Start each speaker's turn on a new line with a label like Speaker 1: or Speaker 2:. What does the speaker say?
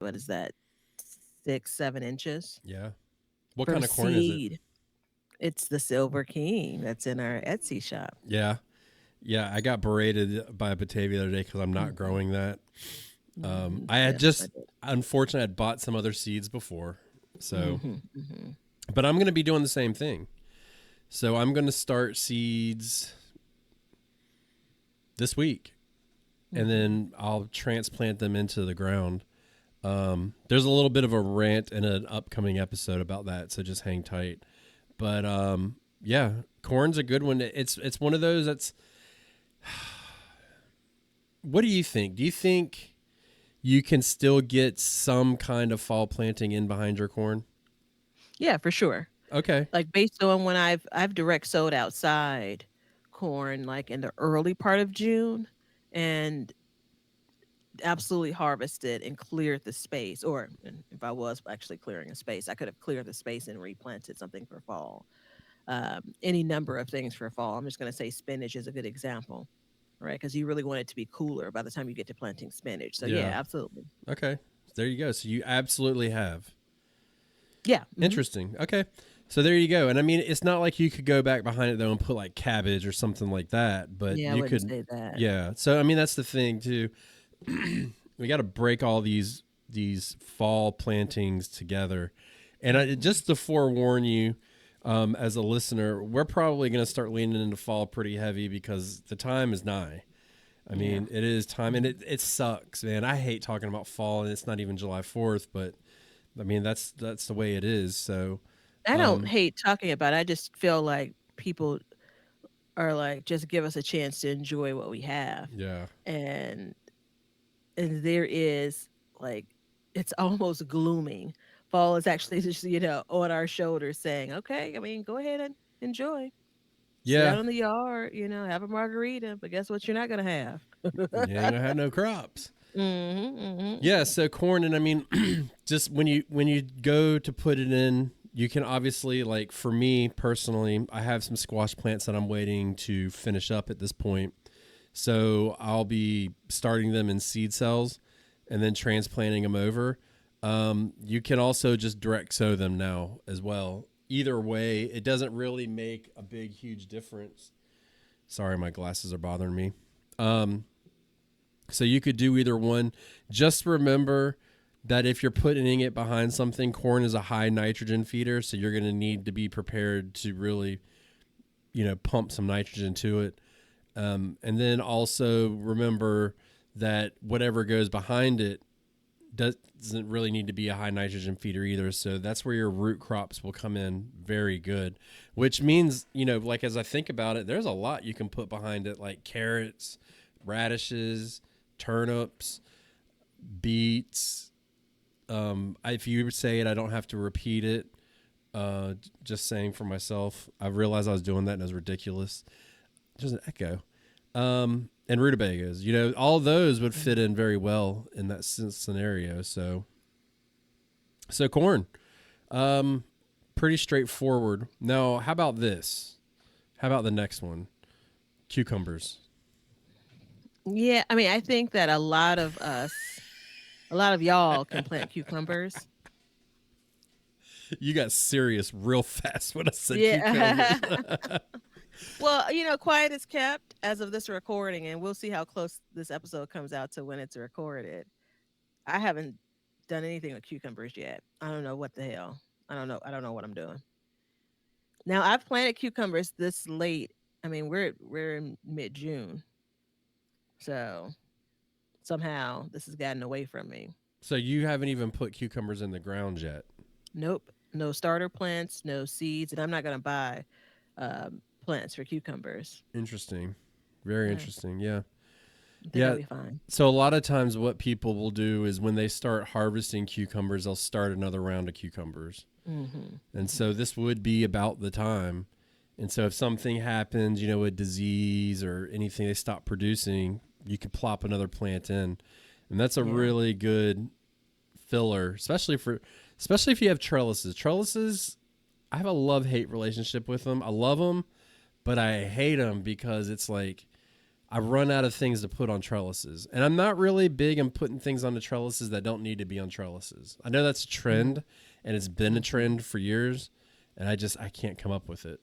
Speaker 1: what is that, 6, 7 inches
Speaker 2: Yeah. What
Speaker 1: per
Speaker 2: kind of corn is it?
Speaker 1: seed. It's the Silver King that's in our Etsy shop.
Speaker 2: Yeah. Yeah. I got berated by a Batavia the other day because I'm not
Speaker 1: Hmm.
Speaker 2: growing that.
Speaker 1: Hmm.
Speaker 2: I had
Speaker 1: Yes, I
Speaker 2: just,
Speaker 1: did.
Speaker 2: unfortunately, I'd bought some other seeds before. So,
Speaker 1: Hmm. Hmm.
Speaker 2: but I'm going to be doing the same thing. So I'm going to start seeds this week and
Speaker 1: Hmm.
Speaker 2: then I'll transplant them into the ground. There's a little bit of a rant in an upcoming episode about that, so just hang tight. But yeah, corn's a good one. It's one of those that's. What do you think? Do you think you can still get some kind of fall planting in behind your corn?
Speaker 1: Yeah, for sure.
Speaker 2: Okay.
Speaker 1: Like based on when I've direct sowed outside corn like in the early part of June, and absolutely harvested and cleared the space. Or and if I was actually clearing a space, I could have cleared the space and replanted something for fall. Any number of things for fall. I'm just going to say spinach is a good example, right? Because you really want it to be cooler by the time you get to planting spinach. So yeah,
Speaker 2: Yeah.
Speaker 1: absolutely.
Speaker 2: Okay. There you go. So you absolutely have.
Speaker 1: Yeah. Hmm.
Speaker 2: Interesting. Okay. So there you go. And I mean, it's not like you could go back behind it though and put like cabbage or something like that, but
Speaker 1: Yeah, I
Speaker 2: you
Speaker 1: wouldn't
Speaker 2: could.
Speaker 1: say that.
Speaker 2: Yeah. So I mean, that's the thing too. We got to break all these fall plantings together, and
Speaker 1: Hmm.
Speaker 2: just to forewarn you, as a listener, we're probably going to start leaning into fall pretty heavy because the time is nigh. I
Speaker 1: Yeah.
Speaker 2: mean, it is time, and
Speaker 1: Hmm.
Speaker 2: it sucks, man. I hate talking about fall, and it's not even July 4th, but I mean that's the way it is. So,
Speaker 1: I don't
Speaker 2: um,
Speaker 1: hate talking about it. I just feel like people are like, just give us a chance to enjoy what we have.
Speaker 2: yeah,
Speaker 1: And there is like, it's almost glooming. Fall is actually just, on our shoulders saying, okay, I mean, go ahead and enjoy. Sit
Speaker 2: yeah,
Speaker 1: out in the yard, have a margarita, but guess what you're not gonna have?
Speaker 2: you ain't gonna have no crops.
Speaker 1: Mhm,
Speaker 2: Yeah,
Speaker 1: mhm.
Speaker 2: so corn, and I mean, just when you go to put it in, you can obviously, like, for me personally, I have some squash plants that I'm waiting to finish up at this point. So I'll be starting them in seed cells and then transplanting them over. You can also just direct sow them now as well. Either way, it doesn't really make a big, huge difference. Sorry, my glasses are bothering me. Um, so you could do either one. Just remember that if you're putting it behind something, corn is a high nitrogen feeder, so you're going to need to be prepared to really, pump some nitrogen to it. And then also remember that whatever goes behind it doesn't really need to be a high nitrogen feeder either. So that's where your root crops will come in very good, which means, like as I think about it, there's a lot you can put behind it, like carrots, radishes, turnips, beets. If you say it, I don't have to repeat it. Just saying for myself, I realized I was doing that and it was ridiculous. Just an echo. And rutabagas, all those would fit in very well in that scenario. So corn, um, pretty straightforward. Now, how about this? How about the next one? Cucumbers.
Speaker 1: Yeah, I mean, I think that a lot of y'all can plant cucumbers.
Speaker 2: You got serious real fast when I said
Speaker 1: Yeah.
Speaker 2: cucumbers.
Speaker 1: Well, quiet is kept as of this recording, and we'll see how close this episode comes out to when it's recorded. I haven't done anything with cucumbers yet. I don't know what the hell. I don't know. I don't know what I'm doing. Now, I've planted cucumbers this late. I mean, we're in mid June, so somehow this has gotten away from me.
Speaker 2: So you haven't even put cucumbers in the ground yet.
Speaker 1: Nope, no starter plants, no seeds, and I'm not gonna buy plants for cucumbers.
Speaker 2: Interesting. Very
Speaker 1: Yeah,
Speaker 2: interesting. Yeah.
Speaker 1: I think I'll
Speaker 2: Yeah.
Speaker 1: be fine.
Speaker 2: So a lot of times what people will do is when they start harvesting cucumbers, they'll start another round of cucumbers.
Speaker 1: Hmm.
Speaker 2: And
Speaker 1: Hmm.
Speaker 2: so this would be about the time. And so if something happens, a disease or anything, they stop producing, you could plop another plant in. And that's a
Speaker 1: Yeah.
Speaker 2: really good filler, especially if you have trellises. Trellises, I have a love-hate relationship with them. I love them, but I hate them because it's like I run out of things to put on trellises. And I'm not really big on putting things on the trellises that don't need to be on trellises. I know that's a
Speaker 1: Mhm.
Speaker 2: trend and it's been a
Speaker 1: Mhm.
Speaker 2: trend for years, and I can't come up with it.